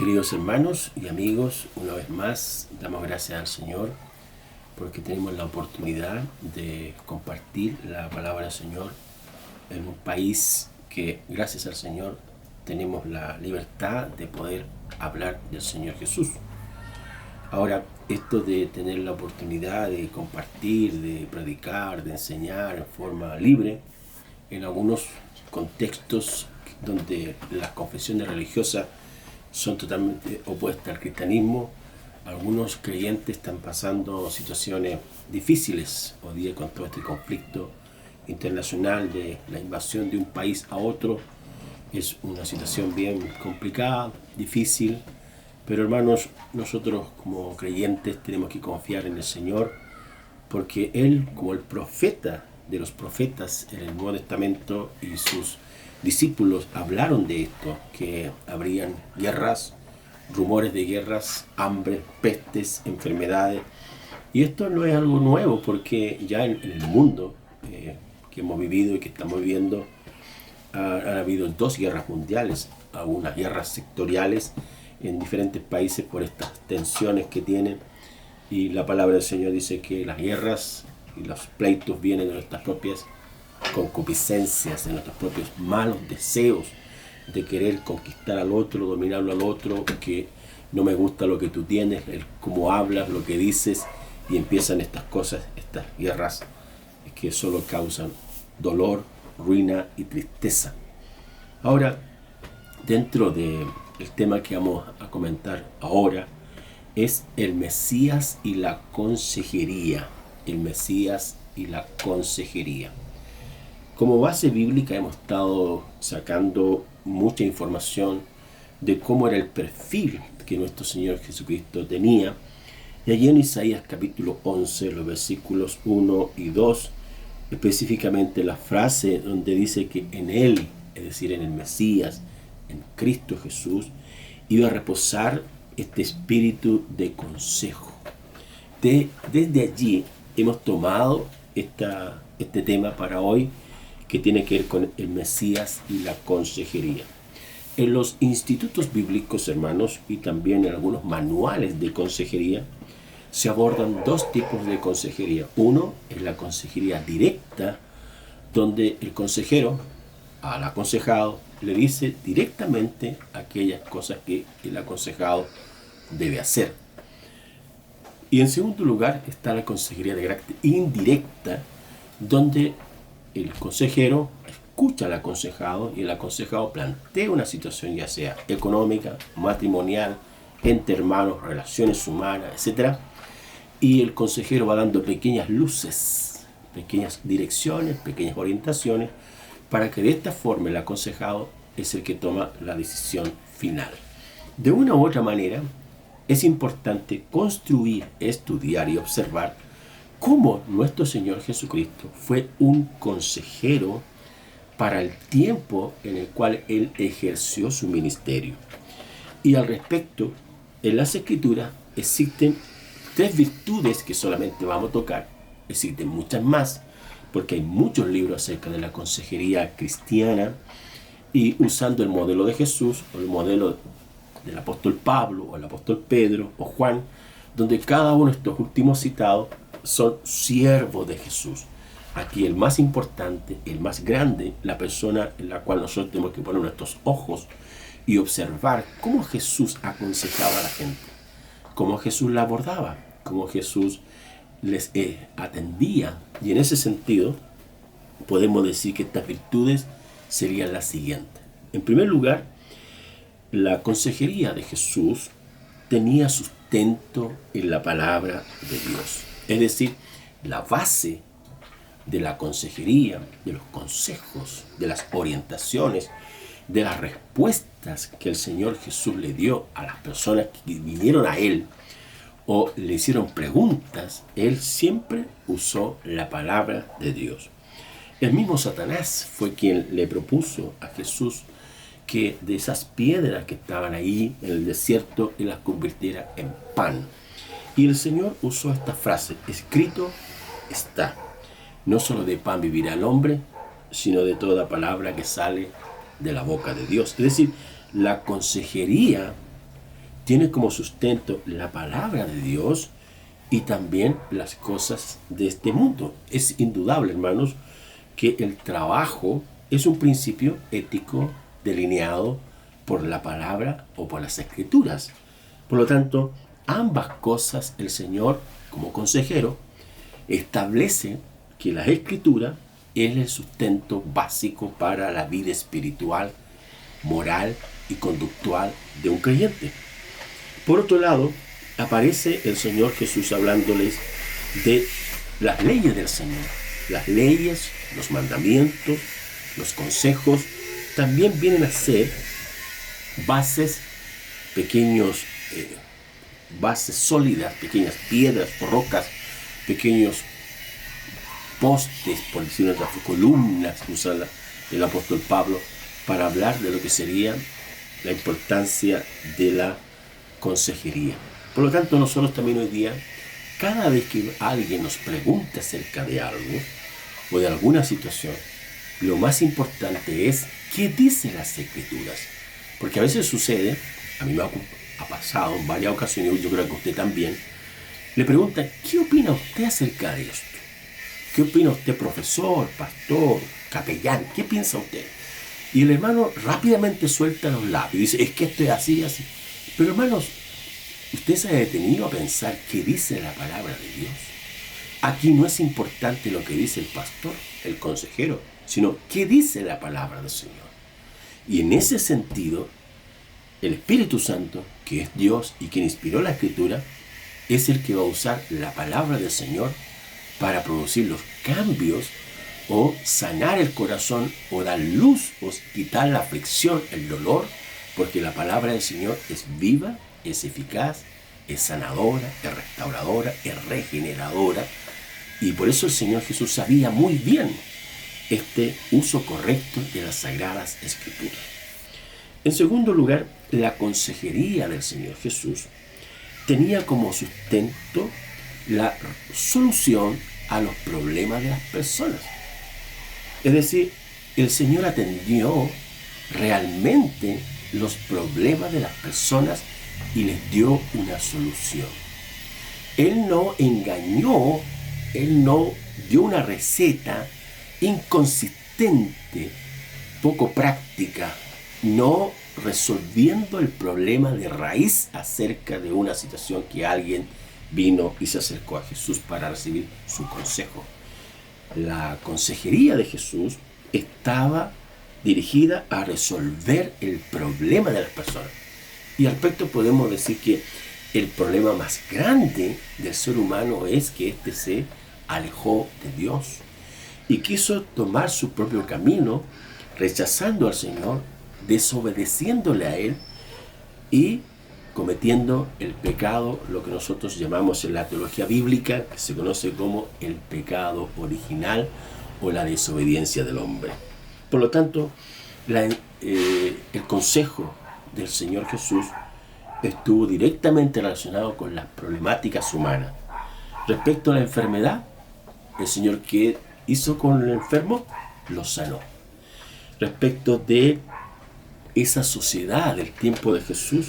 Queridos hermanos y amigos, una vez más damos gracias al Señor porque tenemos la oportunidad de compartir la palabra del Señor en un país que, gracias al Señor, tenemos la libertad de poder hablar del Señor Jesús. Ahora, esto de tener la oportunidad de compartir, de predicar, de enseñar en forma libre, en algunos contextos donde las confesiones religiosas son totalmente opuestas al cristianismo, algunos creyentes están pasando situaciones difíciles hoy día con todo este conflicto internacional de la invasión de un país a otro. Es una situación bien complicada, difícil, pero hermanos, nosotros como creyentes tenemos que confiar en el Señor, porque Él, como el profeta de los profetas en el Nuevo Testamento, y sus discípulos hablaron de esto, que habrían guerras, rumores de guerras, hambre, pestes, enfermedades. Y esto no es algo nuevo, porque ya en el mundo que hemos vivido y que estamos viviendo, han habido 2 guerras mundiales, algunas guerras sectoriales en diferentes países por estas tensiones que tienen. Y la palabra del Señor dice que las guerras y los pleitos vienen de nuestras propias concupiscencias, de nuestros propios malos deseos de querer conquistar al otro, dominarlo al otro, que no me gusta lo que tú tienes, el cómo hablas, lo que dices, y empiezan estas cosas, estas guerras que solo causan dolor, ruina y tristeza. Ahora, dentro del tema que vamos a comentar ahora, es el Mesías y la consejería. El Mesías y la consejería. Como base bíblica hemos estado sacando mucha información de cómo era el perfil que nuestro Señor Jesucristo tenía. Y allí en Isaías capítulo 11, los versículos 1 y 2, específicamente la frase donde dice que en Él, es decir, en el Mesías, en Cristo Jesús, iba a reposar este espíritu de consejo. Desde allí hemos tomado este tema para hoy, que tiene que ver con el Mesías y la consejería. En los institutos bíblicos, hermanos, y también en algunos manuales de consejería, se abordan 2 tipos de consejería. Uno es la consejería directa, donde el consejero al aconsejado le dice directamente aquellas cosas que el aconsejado debe hacer. Y en segundo lugar está la consejería de carácter indirecta, donde el consejero escucha al aconsejado y el aconsejado plantea una situación, ya sea económica, matrimonial, entre hermanos, relaciones humanas, etc. Y el consejero va dando pequeñas luces, pequeñas direcciones, pequeñas orientaciones, para que de esta forma el aconsejado es el que toma la decisión final. De una u otra manera, es importante construir, estudiar y observar cómo nuestro Señor Jesucristo fue un consejero para el tiempo en el cual Él ejerció su ministerio. Y al respecto, en las Escrituras existen 3 virtudes que solamente vamos a tocar. Existen muchas más, porque hay muchos libros acerca de la consejería cristiana, y usando el modelo de Jesús, o el modelo del apóstol Pablo, o el apóstol Pedro, o Juan, donde cada uno de estos últimos citados son siervos de Jesús. Aquí el más importante, el más grande, la persona en la cual nosotros tenemos que poner nuestros ojos y observar cómo Jesús aconsejaba a la gente, cómo Jesús la abordaba, cómo Jesús les atendía. Y en ese sentido podemos decir que estas virtudes serían las siguientes. En primer lugar, la consejería de Jesús tenía sustento en la palabra de Dios. Es decir, la base de la consejería, de los consejos, de las orientaciones, de las respuestas que el Señor Jesús le dio a las personas que vinieron a Él o le hicieron preguntas, Él siempre usó la palabra de Dios. El mismo Satanás fue quien le propuso a Jesús que de esas piedras que estaban ahí en el desierto, Él las convirtiera en pan. Y el Señor usó esta frase: escrito está, no solo de pan vivirá el hombre, sino de toda palabra que sale de la boca de Dios. Es decir, la consejería tiene como sustento la palabra de Dios y también las cosas de este mundo. Es indudable, hermanos, que el trabajo es un principio ético delineado por la palabra o por las escrituras. Por lo tanto, ambas cosas el Señor, como consejero, establece que la escritura es el sustento básico para la vida espiritual, moral y conductual de un creyente. Por otro lado, aparece el Señor Jesús hablándoles de las leyes del Señor. Las leyes, los mandamientos, los consejos, también vienen a ser bases, pequeños bases sólidas, pequeñas piedras, rocas, pequeños postes, por decirlo así, columnas que usa el apóstol Pablo para hablar de lo que sería la importancia de la consejería. Por lo tanto, nosotros también hoy día, cada vez que alguien nos pregunta acerca de algo o de alguna situación, lo más importante es qué dicen las escrituras. Porque a veces sucede, a mí me ha pasado en varias ocasiones, yo creo que usted también, le preguntan, ¿qué opina usted acerca de esto? ¿Qué opina usted, profesor, pastor, capellán? ¿Qué piensa usted? Y el hermano rápidamente suelta los labios y dice, es que esto es así, así. Pero hermanos, ¿usted se ha detenido a pensar qué dice la palabra de Dios? Aquí no es importante lo que dice el pastor, el consejero, sino qué dice la palabra del Señor. Y en ese sentido, el Espíritu Santo, que es Dios y quien inspiró la Escritura, es el que va a usar la palabra del Señor para producir los cambios o sanar el corazón o dar luz o quitar la aflicción, el dolor, porque la palabra del Señor es viva, es eficaz, es sanadora, es restauradora, es regeneradora. Y por eso el Señor Jesús sabía muy bien este uso correcto de las Sagradas Escrituras. En segundo lugar, la consejería del Señor Jesús tenía como sustento la solución a los problemas de las personas. Es decir, el Señor atendió realmente los problemas de las personas y les dio una solución. Él no engañó, Él no dio una receta inconsistente, poco práctica, no resolviendo el problema de raíz acerca de una situación que alguien vino y se acercó a Jesús para recibir su consejo. La consejería de Jesús estaba dirigida a resolver el problema de las personas. Y al respecto podemos decir que el problema más grande del ser humano es que éste se alejó de Dios y quiso tomar su propio camino, rechazando al Señor, desobedeciéndole a Él y cometiendo el pecado, lo que nosotros llamamos en la teología bíblica, que se conoce como el pecado original o la desobediencia del hombre. Por lo tanto, el consejo del Señor Jesús estuvo directamente relacionado con las problemáticas humanas. Respecto a la enfermedad, el Señor, ¿qué hizo con el enfermo? Lo sanó. Respecto de esa sociedad del tiempo de Jesús,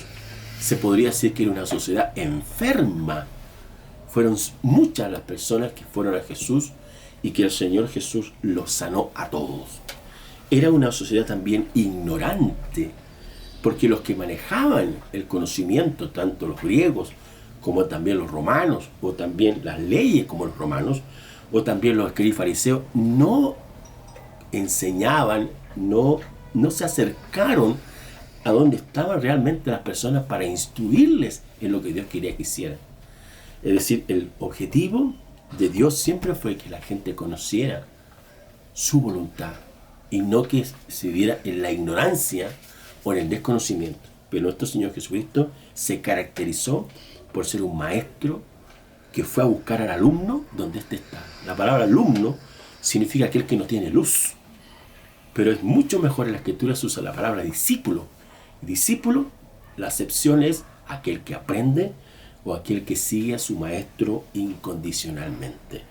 se podría decir que era una sociedad enferma. Fueron muchas las personas que fueron a Jesús y que el Señor Jesús los sanó a todos. Era una sociedad también ignorante, porque los que manejaban el conocimiento, tanto los griegos como también los romanos, o también las leyes como los romanos, o también los escribas fariseos, no enseñaban, no se acercaron a donde estaban realmente las personas para instruirles en lo que Dios quería que hicieran. Es decir, el objetivo de Dios siempre fue que la gente conociera su voluntad y no que se viera en la ignorancia o en el desconocimiento. Pero nuestro Señor Jesucristo se caracterizó por ser un maestro que fue a buscar al alumno donde éste está. La palabra alumno significa aquel que no tiene luz, pero es mucho mejor en la Escritura se usa la palabra discípulo. Discípulo, la acepción es aquel que aprende o aquel que sigue a su maestro incondicionalmente.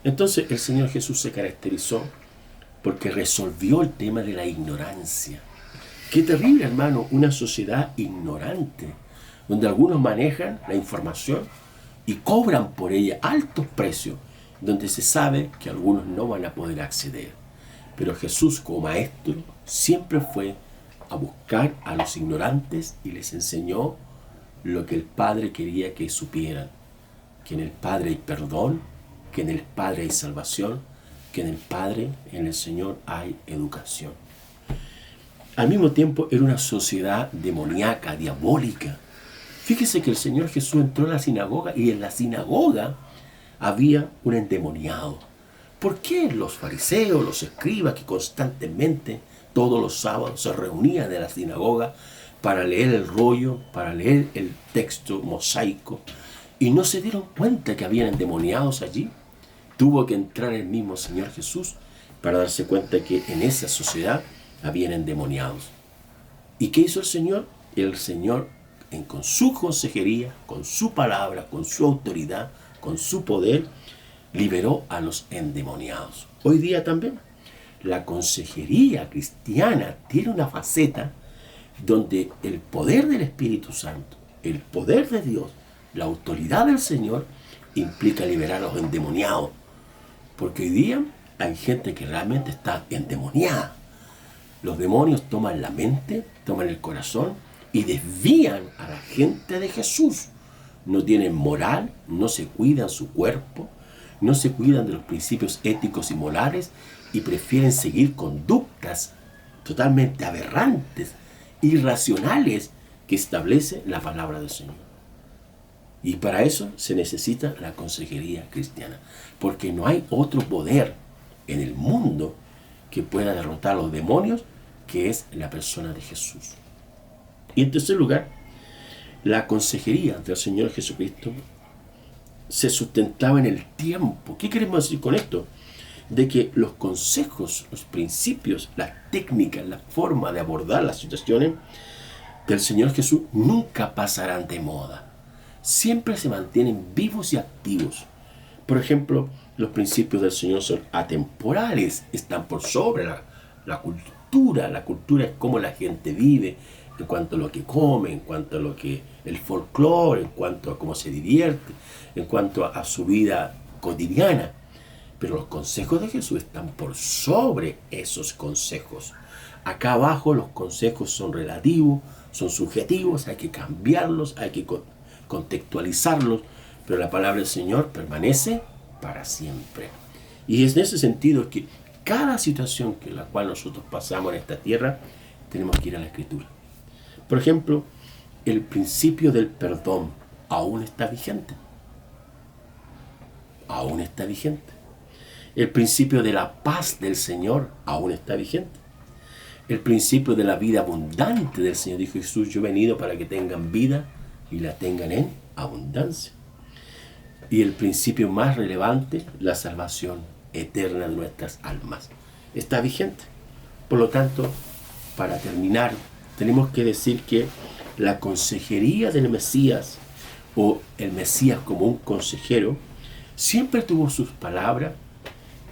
Entonces el Señor Jesús se caracterizó porque resolvió el tema de la ignorancia. Qué terrible, hermano, una sociedad ignorante, donde algunos manejan la información y cobran por ella altos precios, donde se sabe que algunos no van a poder acceder. Pero Jesús, como maestro, siempre fue a buscar a los ignorantes y les enseñó lo que el Padre quería que supieran, que en el Padre hay perdón, que en el Padre hay salvación, que en el Padre, en el Señor, hay educación. Al mismo tiempo era una sociedad demoníaca, diabólica. Fíjese que el Señor Jesús entró a la sinagoga y en la sinagoga había un endemoniado. ¿Por qué los fariseos, los escribas que constantemente todos los sábados se reunían en la sinagoga para leer el rollo, para leer el texto mosaico, y no se dieron cuenta que habían endemoniados allí? Tuvo que entrar el mismo Señor Jesús para darse cuenta que en esa sociedad habían endemoniados. ¿Y qué hizo el Señor? El Señor, con su consejería, con su palabra, con su autoridad, con su poder, liberó a los endemoniados. Hoy día también la consejería cristiana tiene una faceta donde el poder del Espíritu Santo, el poder de Dios, la autoridad del Señor implica liberar a los endemoniados. Porque hoy día hay gente que realmente está endemoniada. Los demonios toman la mente, toman el corazón y desvían a la gente de Jesús. No tienen moral, no se cuidan su cuerpo, no se cuidan de los principios éticos y morales y prefieren seguir conductas totalmente aberrantes, irracionales, que establece la palabra del Señor. Y para eso se necesita la consejería cristiana, porque no hay otro poder en el mundo que pueda derrotar a los demonios, que es la persona de Jesús. Y en tercer lugar, la consejería del Señor Jesucristo se sustentaba en el tiempo. ¿Qué queremos decir con esto? De que los consejos, los principios, las técnicas, la forma de abordar las situaciones del Señor Jesús nunca pasarán de moda. Siempre se mantienen vivos y activos. Por ejemplo, los principios del Señor son atemporales, están por sobre la cultura. La cultura es cómo la gente vive, en cuanto a lo que come, en cuanto a lo que el folclore, en cuanto a cómo se divierte, en cuanto a su vida cotidiana. Pero los consejos de Jesús están por sobre esos consejos. Acá abajo los consejos son relativos, son subjetivos, hay que cambiarlos, hay que contextualizarlos, pero la palabra del Señor permanece para siempre. Y es en ese sentido que cada situación en la cual nosotros pasamos en esta tierra, tenemos que ir a la Escritura. Por ejemplo, el principio del perdón aún está vigente. Aún está vigente. El principio de la paz del Señor aún está vigente. El principio de la vida abundante del Señor, dijo Jesús, yo he venido para que tengan vida y la tengan en abundancia. Y el principio más relevante, la salvación eterna de nuestras almas, está vigente. Por lo tanto, para terminar, tenemos que decir que la consejería del Mesías, o el Mesías como un consejero, siempre tuvo sus palabras,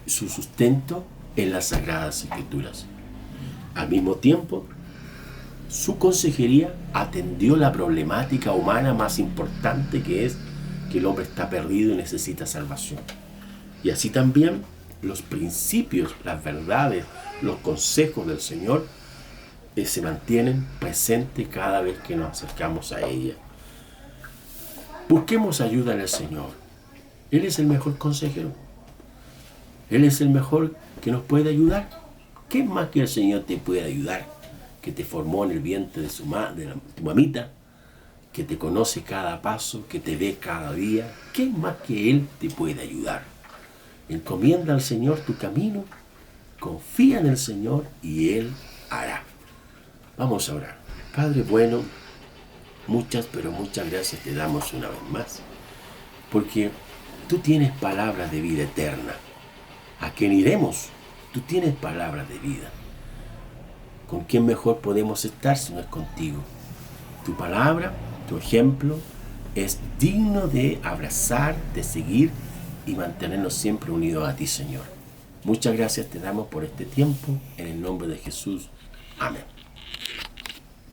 su sustento en las Sagradas Escrituras. Al mismo tiempo, su consejería atendió la problemática humana más importante, que es que el hombre está perdido y necesita salvación. Y así también los principios, las verdades, los consejos del Señor se mantienen presentes cada vez que nos acercamos a ella. Busquemos ayuda en el Señor. Él es el mejor consejero. Él es el mejor que nos puede ayudar. ¿Qué más que el Señor te puede ayudar? Que te formó en el vientre de tu mamita, que te conoce cada paso, que te ve cada día. ¿Qué más que Él te puede ayudar? Encomienda al Señor tu camino, confía en el Señor y Él hará. Vamos a orar. Padre bueno, muchas gracias te damos una vez más, porque tú tienes palabras de vida eterna. ¿A quién iremos? Tú tienes palabras de vida. ¿Con quién mejor podemos estar si no es contigo? Tu palabra, tu ejemplo, es digno de abrazar, de seguir y mantenernos siempre unidos a ti, Señor. Muchas gracias te damos por este tiempo, en el nombre de Jesús. Amén.